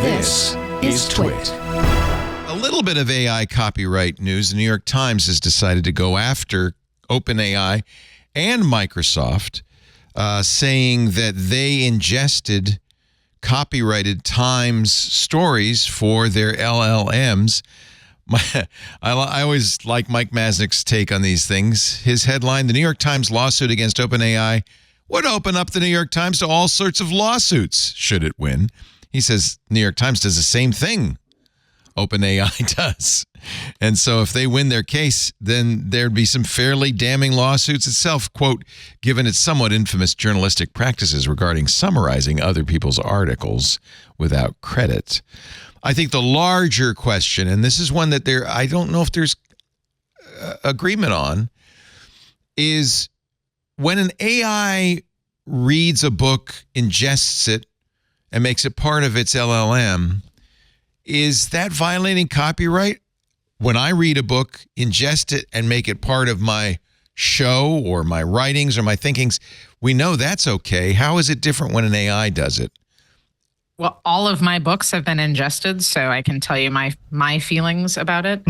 This is TWiT. A little bit of AI copyright news. The New York Times has decided to go after OpenAI and Microsoft, saying that they ingested copyrighted Times stories for their LLMs. I always like Mike Masnick's take on these things. His headline, the New York Times lawsuit against OpenAI would open up the New York Times to all sorts of lawsuits should it win. He says New York Times does the same thing OpenAI does. And so if they win their case, then there'd be some fairly damning lawsuits itself, quote, given its somewhat infamous journalistic practices regarding summarizing other people's articles without credit. I think the larger question, and this is one that I don't know if there's agreement on, is when an AI reads a book, ingests it, and makes it part of its LLM, is that violating copyright? When I read a book, ingest it, and make it part of my show or my writings or my thinkings, we know that's okay. How is it different when an AI does it? Well, all of my books have been ingested, so I can tell you my feelings about it.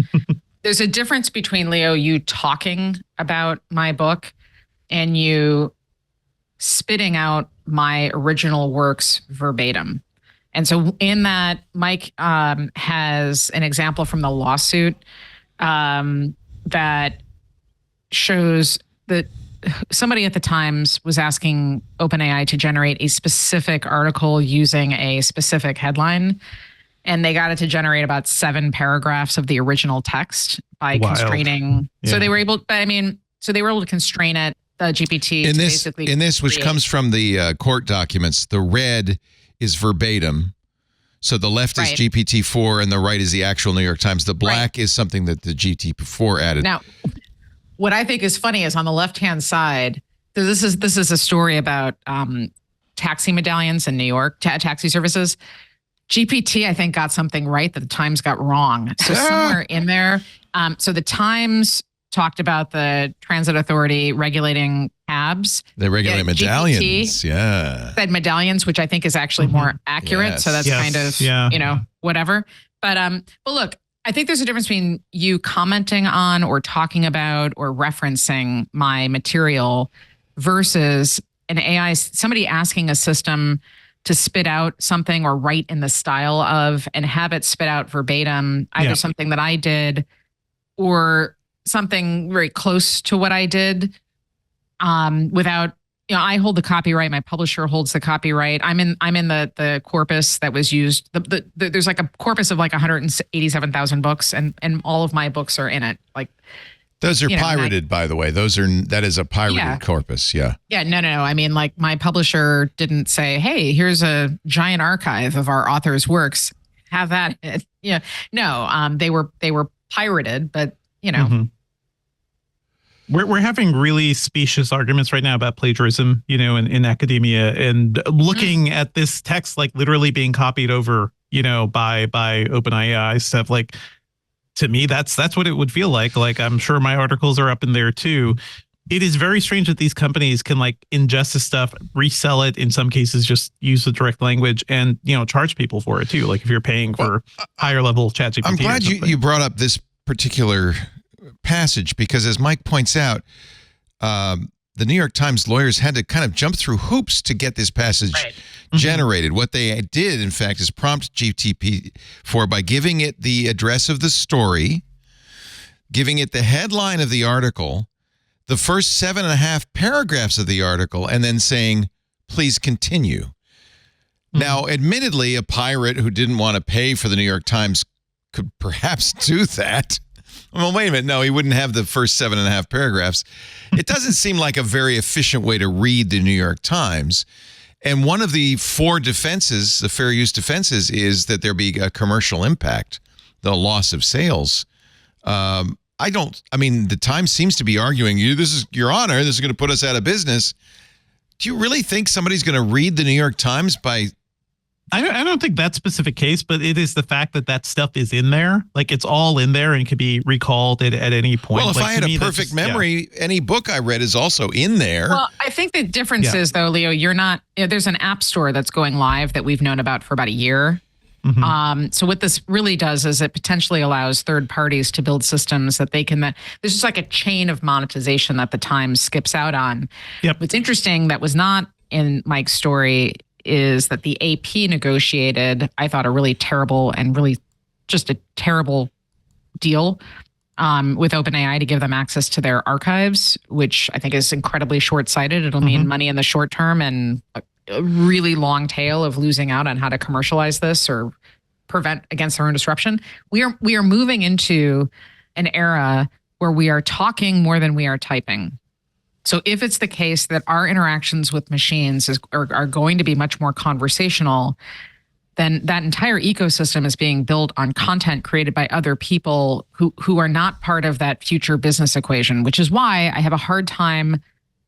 There's a difference between, Leo, you talking about my book and you spitting out my original works verbatim. And so in that, Mike has an example from the lawsuit that shows that somebody at the Times was asking OpenAI to generate a specific article using a specific headline. And they got it to generate about 7 paragraphs of the original text by constraining. Yeah. So they were able to constrain it, the GPT, in this, which comes from the court documents, the red is verbatim. So the left is GPT-4 and the right is the actual New York Times. The black is something that the GPT-4 added. Now, what I think is funny is on the left-hand side, this is a story about taxi medallions in New York, taxi services. GPT, I think, got something right that the Times got wrong. So somewhere in there, so the Times talked about the Transit Authority regulating cabs. They regulate medallions. GPT said medallions, which I think is actually more accurate. Yes. So that's kind of, whatever. But look, I think there's a difference between you commenting on or talking about or referencing my material versus an AI, somebody asking a system to spit out something or write in the style of and have it spit out verbatim, either something that I did or something very close to what I did without, I hold the copyright. My publisher holds the copyright. I'm in the corpus that was used. There's like a corpus of like 187,000 books and all of my books are in it. Like those are pirated, by the way. That is a pirated corpus. Yeah. Yeah. No. I mean, like my publisher didn't say, hey, here's a giant archive of our author's works. Have that. No, they were pirated, but Mm-hmm. We're having really specious arguments right now about plagiarism, in academia, and looking at this text like literally being copied over, by OpenAI stuff. Like, to me, that's what it would feel like. Like, I'm sure my articles are up in there too. It is very strange that these companies can like ingest this stuff, resell it, in some cases just use the direct language and, charge people for it too. Like if you're paying for higher level ChatGPT. I'm glad you brought up this particular passage because, as Mike points out, the New York Times lawyers had to kind of jump through hoops to get this passage generated. What they did, in fact, is prompt GPT-4 by giving it the address of the story, giving it the headline of the article, the first 7.5 paragraphs of the article, and then saying, please continue. Now, admittedly, a pirate who didn't want to pay for the New York Times could perhaps do that. Well, wait a minute. No, he wouldn't have the first 7.5 paragraphs. It doesn't seem like a very efficient way to read the New York Times. And one of the 4 defenses, the fair use defenses, is that there be a commercial impact, the loss of sales. The Times seems to be arguing, this is Your Honor, this is going to put us out of business. Do you really think somebody's going to read the New York Times by I don't think that specific case, but it is the fact that that stuff is in there. like it's all in there and can be recalled at any point. Well, if I had a perfect memory, any book I read is also in there. Well, I think the difference is, though, Leo, you're not, there's an app store that's going live that we've known about for about a year. So what this really does is it potentially allows third parties to build systems that they can. There's just like a chain of monetization that the Times skips out on. Yep. What's interesting that was not in Mike's story is that the AP negotiated, I thought, a really terrible and really just a terrible deal with OpenAI to give them access to their archives, which I think is incredibly short-sighted. It'll mean money in the short term and a really long tail of losing out on how to commercialize this or prevent against their own disruption. We are moving into an era where we are talking more than we are typing. So if it's the case that our interactions with machines are going to be much more conversational, then that entire ecosystem is being built on content created by other people who are not part of that future business equation, which is why I have a hard time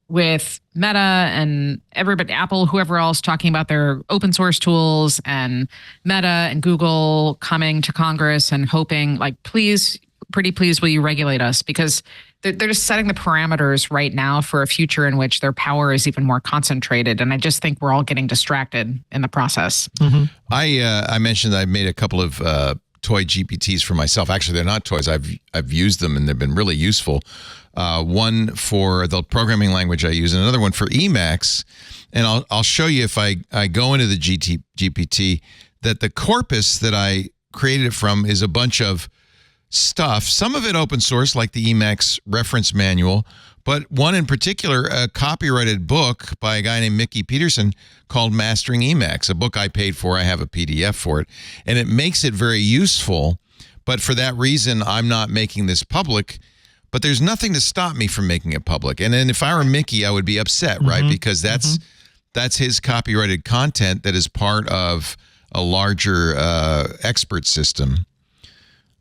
with Meta and everybody, Apple, whoever else, talking about their open source tools, and Meta and Google coming to Congress and hoping, like, please, pretty please, will you regulate us? Because they're just setting the parameters right now for a future in which their power is even more concentrated. And I just think we're all getting distracted in the process. I mentioned I made a couple of toy GPTs for myself. Actually, they're not toys. I've used them and they've been really useful. One for the programming language I use, and another one for Emacs. And I'll show you if I go into the GPT that the corpus that I created it from is a bunch of stuff, some of it open source, like the Emacs reference manual, but one in particular, a copyrighted book by a guy named Mickey Peterson called Mastering Emacs, a book I paid for. I have a PDF for it, and it makes it very useful. But for that reason, I'm not making this public. But there's nothing to stop me from making it public. And then if I were Mickey, I would be upset, right? Because that's his copyrighted content that is part of a larger expert system.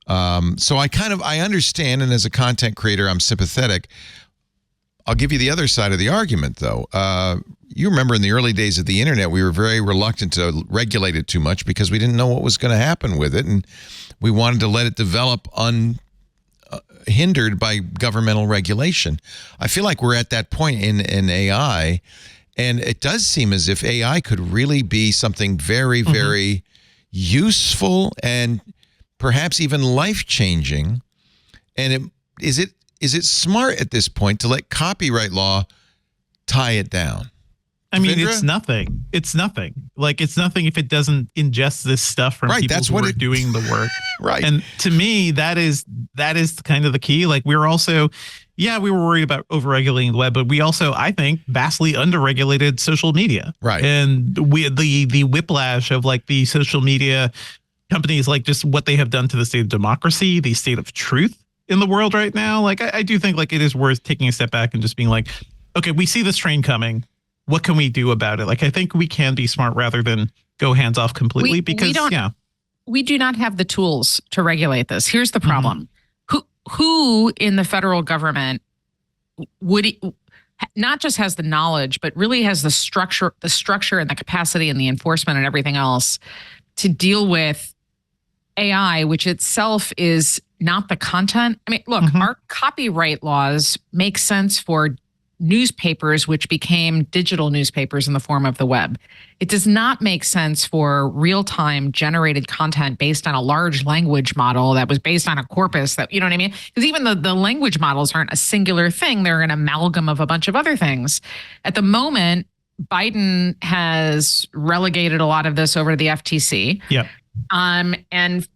So I understand, and as a content creator, I'm sympathetic. I'll give you the other side of the argument, though. You remember in the early days of the internet, we were very reluctant to regulate it too much because we didn't know what was going to happen with it, and we wanted to let it develop unhindered by governmental regulation. I feel like we're at that point in AI, and it does seem as if AI could really be something very, very useful and perhaps even life-changing. And is it smart at this point to let copyright law tie it down? I mean, it's nothing. It's nothing. Like, it's nothing if it doesn't ingest this stuff from people who are doing the work. Right. And to me, that is kind of the key. Like, we were worried about overregulating the web, but we also, I think, vastly underregulated social media. Right. And the whiplash of like the social media companies, like just what they have done to the state of democracy, the state of truth in the world right now. Like, I do think like it is worth taking a step back and just being like, okay, we see this train coming. What can we do about it? Like, I think we can be smart rather than go hands off completely we do not have the tools to regulate this. Here's the problem. Who in the federal government would not just has the knowledge, but really has the structure and the capacity and the enforcement and everything else to deal with AI, which itself is not the content. I mean, look, our copyright laws make sense for newspapers, which became digital newspapers in the form of the web. It does not make sense for real-time generated content based on a large language model that was based on a corpus that, you know what I mean? Because even the language models aren't a singular thing. They're an amalgam of a bunch of other things. At the moment, Biden has relegated a lot of this over to the FTC. Yeah. And,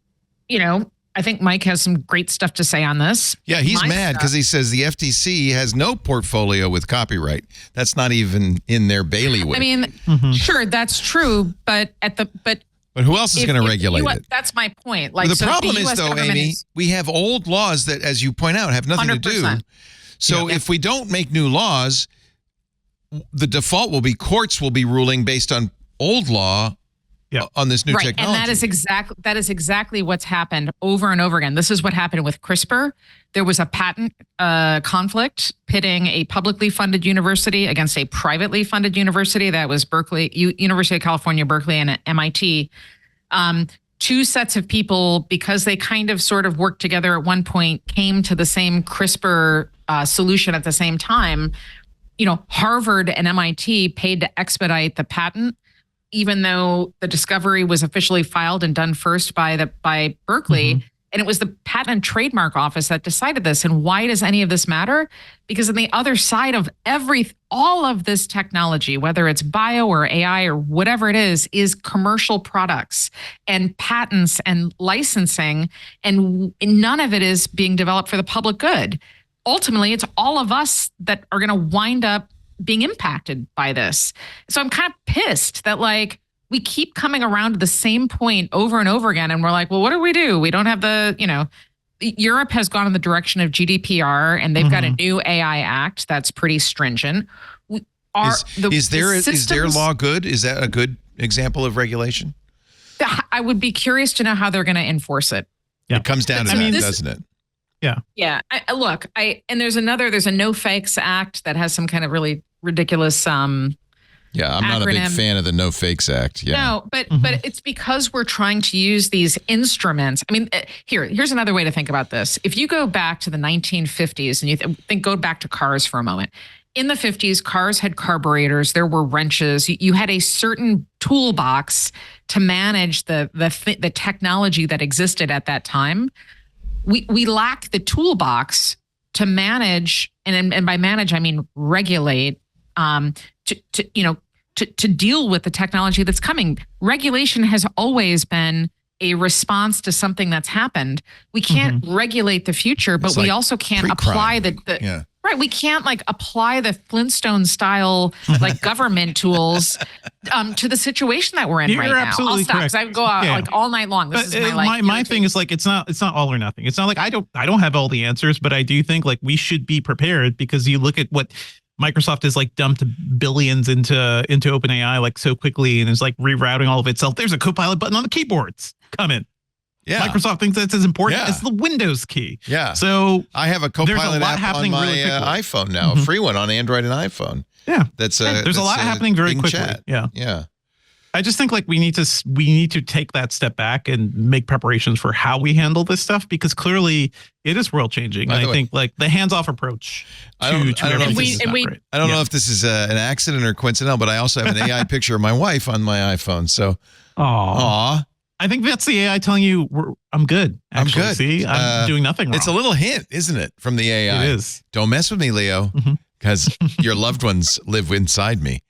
you know, I think Mike has some great stuff to say on this. Yeah, he's mad because he says the FTC has no portfolio with copyright. That's not even in their bailiwick. I mean, sure, that's true, but who else is going to regulate it? That's my point. Like, the problem is, though, Amy, we have old laws that, as you point out, have nothing 100%. To do. So if we don't make new laws, the default will be courts will be ruling based on old law. On this new technology. And that is exactly what's happened over and over again. This is what happened with CRISPR. There was a patent conflict pitting a publicly funded university against a privately funded university. That was Berkeley, University of California, Berkeley, and MIT. Two sets of people, because they kind of sort of worked together at one point, came to the same CRISPR solution at the same time. You know, Harvard and MIT paid to expedite the patent. even though the discovery was officially filed and done first by Berkeley, and it was the Patent and Trademark Office that decided this. And why does any of this matter? Because on the other side of all of this technology, whether it's bio or AI or whatever it is commercial products and patents and licensing, and none of it is being developed for the public good. Ultimately, it's all of us that are going to wind up being impacted by this. So I'm kind of pissed that we keep coming around to the same point over and over again. And we're like, well, what do? We don't have Europe has gone in the direction of GDPR, and they've got a new AI Act that's pretty stringent. Is their law good? Is that a good example of regulation? I would be curious to know how they're going to enforce it. Yeah. It comes down to that, doesn't it? Yeah. Yeah. And there's a No Fakes Act that has some kind of really ridiculous yeah, I'm not a big fan of the No Fakes Act. Yeah. No, but it's because we're trying to use these instruments. I mean, here's another way to think about this. If you go back to the 1950s and you go back to cars for a moment. In the 50s, cars had carburetors. There were wrenches. You had a certain toolbox to manage the technology that existed at that time. We lack the toolbox to manage, and by manage I mean regulate. To deal with the technology that's coming. Regulation has always been a response to something that's happened. We can't regulate the future, but we also can't apply right. We can't apply the Flintstone style government tools to the situation that we're in right now. Absolutely I'll stop because I go out all night long. This is my thing is it's not all or nothing. It's not like I don't have all the answers, but I do think we should be prepared, because you look at what Microsoft has dumped billions into OpenAI so quickly, and is rerouting all of itself. There's a Copilot button on the keyboards coming. Yeah, Microsoft thinks that's as important as the Windows key. Yeah. So I have a Copilot app on my iPhone now, a free one on Android and iPhone. Yeah, there's a lot happening very quickly. Chat. Yeah. I just think we need to take that step back and make preparations for how we handle this stuff, because clearly it is world changing. And I think the hands off approach I don't know if this is an accident or coincidental, but I also have an AI picture of my wife on my iPhone. So, I think that's the AI telling you I'm good. Actually. I'm good. See, I'm doing nothing wrong. It's a little hint, isn't it, from the AI? It is. Don't mess with me, Leo, because your loved ones live inside me.